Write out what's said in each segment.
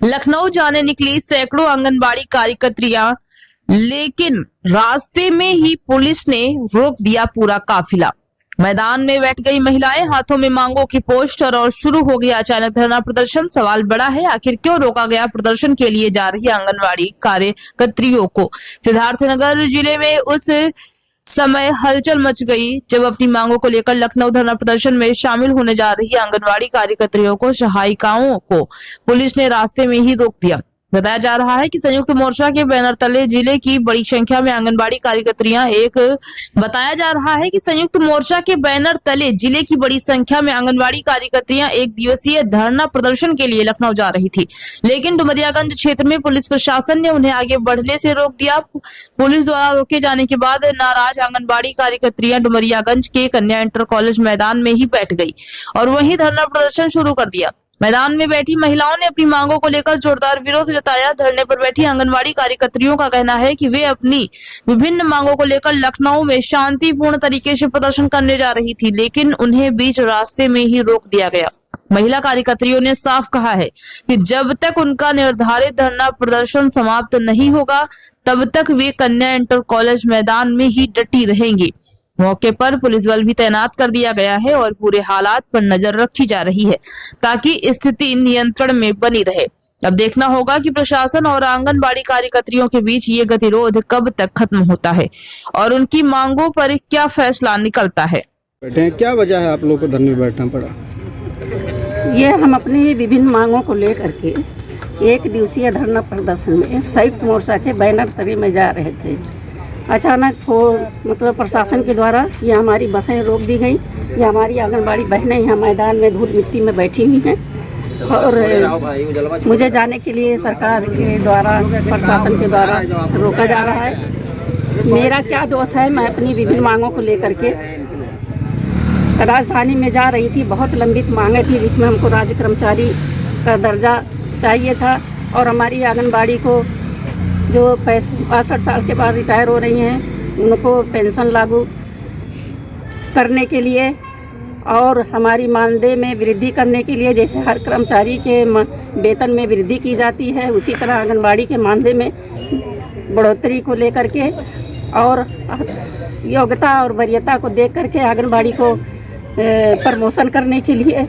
लखनऊ जाने निकली सैकड़ों आंगनबाड़ी कार्यकर्त्रियां, लेकिन रास्ते में ही पुलिस ने रोक दिया पूरा काफिला। मैदान में बैठ गई महिलाएं, हाथों में मांगों के पोस्टर और शुरू हो गया अचानक धरना प्रदर्शन। सवाल बड़ा है, आखिर क्यों रोका गया प्रदर्शन के लिए जा रही आंगनबाड़ी कार्यकर्त्रियों को। सिद्धार्थनगर जिले में उस समय हलचल मच गई जब अपनी मांगों को लेकर लखनऊ धरना प्रदर्शन में शामिल होने जा रही आंगनबाड़ी कार्यकर्त्रियों को, सहायिकाओं को पुलिस ने रास्ते में ही रोक दिया। बताया जा रहा है कि संयुक्त मोर्चा के बैनर तले जिले की बड़ी संख्या में आंगनबाड़ी कार्यकर्त्रियां एक दिवसीय धरना प्रदर्शन के लिए लखनऊ जा रही थी, लेकिन डुमरियागंज क्षेत्र में पुलिस प्रशासन ने उन्हें आगे बढ़ने से रोक दिया। पुलिस द्वारा रोके जाने के बाद नाराज आंगनबाड़ी कार्यकर्त्रियां डुमरियागंज के कन्या इंटर कॉलेज मैदान में ही बैठ गई और वहीं धरना प्रदर्शन शुरू कर दिया। मैदान में बैठी महिलाओं ने अपनी मांगों को लेकर जोरदार विरोध जताया। धरने पर बैठी आंगनबाड़ी कार्यकर्त्रियों का कहना है कि वे अपनी विभिन्न मांगों को लेकर लखनऊ में शांतिपूर्ण तरीके से प्रदर्शन करने जा रही थी, लेकिन उन्हें बीच रास्ते में ही रोक दिया गया। महिला कार्यकर्त्रियों ने साफ कहा है कि जब तक उनका निर्धारित धरना प्रदर्शन समाप्त नहीं होगा, तब तक वे कन्या इंटर कॉलेज मैदान में ही डटी रहेंगी। मौके पर पुलिस बल भी तैनात कर दिया गया है और पूरे हालात पर नजर रखी जा रही है ताकि स्थिति नियंत्रण में बनी रहे। अब देखना होगा कि प्रशासन और आंगनबाड़ी कार्यकर्त्रियों के बीच ये गतिरोध कब तक खत्म होता है और उनकी मांगों पर क्या फैसला निकलता है। क्या वजह है आप लोग को धरने में बैठना पड़ा? ये हम अपनी विभिन्न मांगों को लेकर के एक दिवसीय धरना प्रदर्शन में संयुक्त मोर्चा के बैनर तले में जा रहे थे। अचानक मतलब प्रशासन के द्वारा ये हमारी बसें रोक दी गई। ये हमारी आंगनबाड़ी बहनें यहाँ मैदान में धूल मिट्टी में बैठी हुई हैं और मुझे जाने के लिए सरकार के द्वारा, प्रशासन के द्वारा रोका जा रहा है। मेरा क्या दोष है? मैं अपनी विभिन्न मांगों को लेकर के राजधानी में जा रही थी। बहुत लंबित मांगें थी जिसमें हमको राज्य कर्मचारी का दर्जा चाहिए था और हमारी आंगनबाड़ी को जो 65 साल के बाद रिटायर हो रही हैं उनको पेंशन लागू करने के लिए और हमारी मानदेय में वृद्धि करने के लिए, जैसे हर कर्मचारी के वेतन में वृद्धि की जाती है उसी तरह आंगनबाड़ी के मानदेय में बढ़ोतरी को लेकर के और योग्यता और वरीयता को देख करके आंगनबाड़ी को प्रमोशन करने के लिए।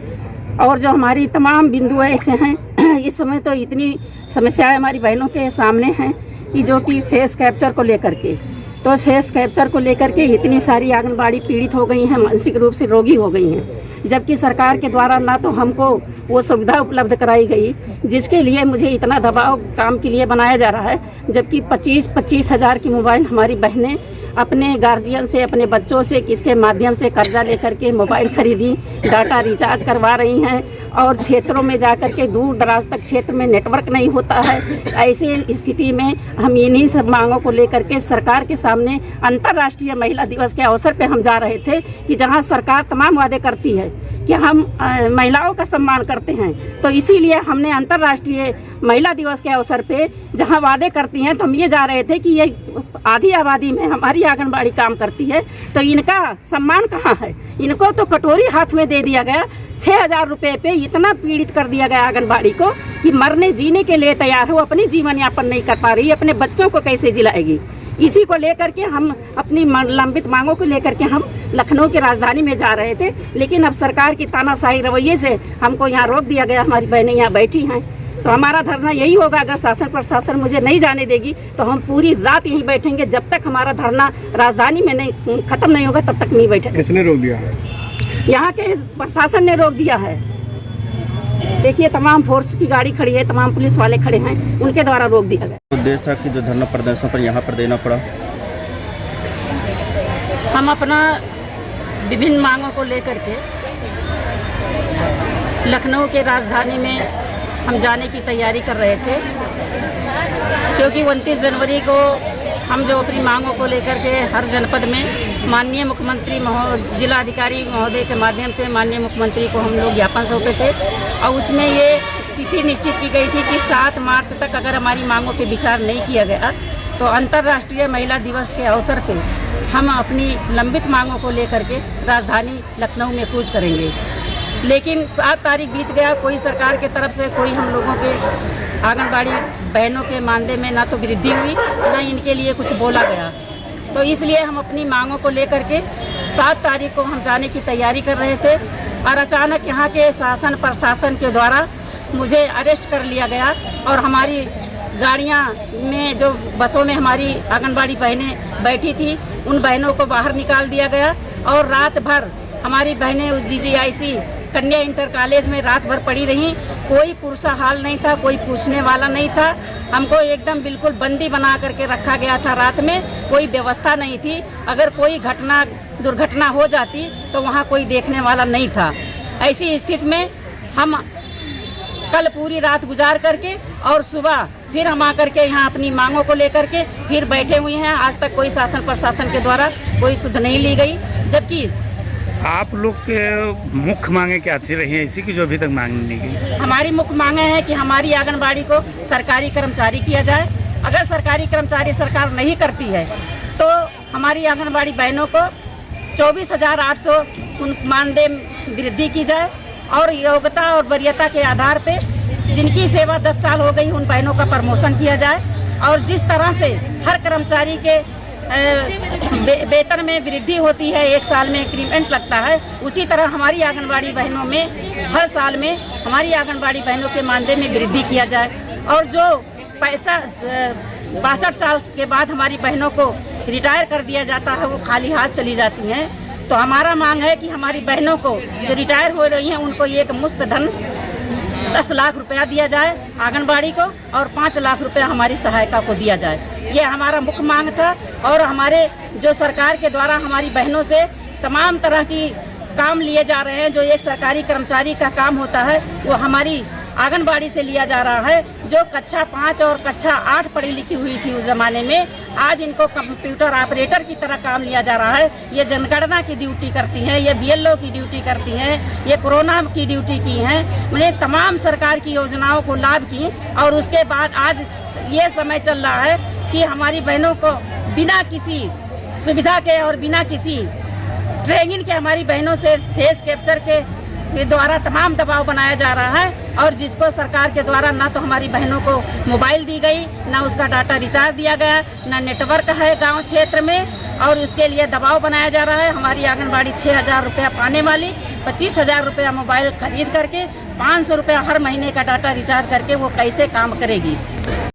और जो हमारी तमाम बिंदु ऐसे हैं, इस समय तो इतनी समस्याएं हमारी बहनों के सामने हैं कि जो कि फेस कैप्चर को लेकर के, तो फेस कैप्चर को लेकर के इतनी सारी आंगनबाड़ी पीड़ित हो गई हैं, मानसिक रूप से रोगी हो गई हैं, जबकि सरकार के द्वारा ना तो हमको वो सुविधा उपलब्ध कराई गई जिसके लिए मुझे इतना दबाव काम के लिए बनाया जा रहा है। जबकि 25-25 हज़ार की मोबाइल हमारी बहनें अपने गार्जियन से, अपने बच्चों से किसके माध्यम से कर्जा लेकर के मोबाइल खरीदी, डाटा रिचार्ज करवा रही हैं और क्षेत्रों में जाकर के दूर दराज तक क्षेत्र में नेटवर्क नहीं होता है। ऐसे स्थिति में हम इन्हीं सब मांगों को लेकर के सरकार के सामने अंतर्राष्ट्रीय महिला दिवस के अवसर पे हम जा रहे थे कि जहां सरकार तमाम वादे करती है कि हम महिलाओं का सम्मान करते हैं, तो इसीलिए हमने अंतर्राष्ट्रीय महिला दिवस के अवसर पे जहां वादे करती हैं तो हम ये जा रहे थे कि ये आधी आबादी में हमारी आंगनबाड़ी काम करती है तो इनका सम्मान कहाँ है। इनको तो कटोरी हाथ में दे दिया गया। 6,000 रुपये पे इतना पीड़ित कर दिया गया आंगनबाड़ी को कि मरने जीने के लिए तैयार हो, अपनी जीवन यापन नहीं कर पा रही, अपने बच्चों को कैसे जिलाएगी। इसी को लेकर के हम अपनी लंबित मांगों को लेकर के हम लखनऊ की राजधानी में जा रहे थे, लेकिन अब सरकार की तानाशाही रवैये से हमको यहाँ रोक दिया गया। हमारी बहनें यहाँ बैठी हैं तो हमारा धरना यही होगा। अगर शासन प्रशासन मुझे नहीं जाने देगी तो हम पूरी रात यहीं बैठेंगे जब तक हमारा धरना राजधानी में नहीं खत्म नहीं होगा, तब तक नहीं बैठेंगे। किसने रोक दिया है? यहाँ के प्रशासन ने रोक दिया है। देखिए तमाम फोर्स की गाड़ी खड़ी है, तमाम पुलिस वाले खड़े हैं, उनके द्वारा रोक दिया गया। उद्देश्य था कि जो धरना प्रदर्शन पर यहाँ पर देना पड़ा, हम अपना विभिन्न मांगों को लेकर के लखनऊ के राजधानी में हम जाने की तैयारी कर रहे थे, क्योंकि 29 जनवरी को हम जो अपनी मांगों को लेकर के हर जनपद में माननीय मुख्यमंत्री जिलाधिकारी महोदय के माध्यम से माननीय मुख्यमंत्री को हम लोग ज्ञापन सौंपे थे और उसमें ये तिथि निश्चित की गई थी कि 7 मार्च तक अगर हमारी मांगों पे विचार नहीं किया गया तो अंतर्राष्ट्रीय महिला दिवस के अवसर पे हम अपनी लंबित मांगों को लेकर के राजधानी लखनऊ में कूच करेंगे। लेकिन 7 तारीख बीत गया, कोई सरकार के तरफ से कोई हम लोगों के आंगनबाड़ी बहनों के मानदेय में ना तो वृद्धि हुई, ना इनके लिए कुछ बोला गया। तो इसलिए हम अपनी मांगों को लेकर के 7 तारीख को हम जाने की तैयारी कर रहे थे और अचानक यहाँ के शासन प्रशासन के द्वारा मुझे अरेस्ट कर लिया गया और हमारी गाड़ियाँ में जो बसों में हमारी आंगनबाड़ी बहनें बैठी थी उन बहनों को बाहर निकाल दिया गया और रात भर हमारी बहनें GGIC कन्या इंटर कॉलेज में रात भर पड़ी रहीं। कोई पुरसा हाल नहीं था, कोई पूछने वाला नहीं था। हमको एकदम बिल्कुल बंदी बना करके रखा गया था। रात में कोई व्यवस्था नहीं थी। अगर कोई दुर्घटना हो जाती तो वहाँ कोई देखने वाला नहीं था। ऐसी स्थिति में हम कल पूरी रात गुजार करके और सुबह फिर हम आकर के यहाँ अपनी मांगों को लेकर के फिर बैठे हुए हैं। आज तक कोई शासन प्रशासन के द्वारा कोई सुध नहीं ली गई, जबकि आप लोग के मुख्य मांगे क्या थी रही है इसी की जो अभी तक मांग नहीं गई? हमारी मुख्य मांगे हैं कि हमारी आंगनबाड़ी को सरकारी कर्मचारी किया जाए। अगर सरकारी कर्मचारी सरकार नहीं करती है तो हमारी आंगनबाड़ी बहनों को 24,800 मानदेय वृद्धि की जाए और योग्यता और वरीयता के आधार पे जिनकी सेवा 10 साल हो गई उन बहनों का प्रमोशन किया जाए और जिस तरह से हर कर्मचारी के वेतन में वृद्धि होती है, 1 साल में इंक्रीमेंट लगता है, उसी तरह हमारी आंगनबाड़ी बहनों में हर साल में हमारी आंगनबाड़ी बहनों के मानदेय में वृद्धि किया जाए और जो 62 साल के बाद हमारी बहनों को रिटायर कर दिया जाता है वो खाली हाथ चली जाती हैं। तो हमारा मांग है कि हमारी बहनों को जो रिटायर हो रही हैं उनको एक मुश्त धन 10 लाख रुपया दिया जाए आंगनबाड़ी को और 5 लाख रुपया हमारी सहायिका को दिया जाए। ये हमारा मुख्य मांग था और हमारे जो सरकार के द्वारा हमारी बहनों से तमाम तरह की काम लिए जा रहे हैं। जो एक सरकारी कर्मचारी का काम होता है वो हमारी आंगनबाड़ी से लिया जा रहा है। जो कक्षा 5 और कक्षा 8 पढ़ी लिखी हुई थी उस ज़माने में, आज इनको कंप्यूटर ऑपरेटर की तरह काम लिया जा रहा है। ये जनगणना की ड्यूटी करती हैं, ये BLO की ड्यूटी करती हैं, ये कोरोना की ड्यूटी की हैं। मैंने तमाम सरकार की योजनाओं को लाभ की और उसके बाद आज ये समय चल रहा है कि हमारी बहनों को बिना किसी सुविधा के और बिना किसी ट्रेनिंग के हमारी बहनों से फेस कैप्चर के द्वारा तमाम दबाव बनाया जा रहा है और जिसको सरकार के द्वारा ना तो हमारी बहनों को मोबाइल दी गई, ना उसका डाटा रिचार्ज दिया गया, ना नेटवर्क है गांव क्षेत्र में और उसके लिए दबाव बनाया जा रहा है। हमारी आंगनबाड़ी 6,000 रुपया पाने वाली 25,000 रुपया मोबाइल खरीद करके 500 रुपया हर महीने का डाटा रिचार्ज करके वो कैसे काम करेगी।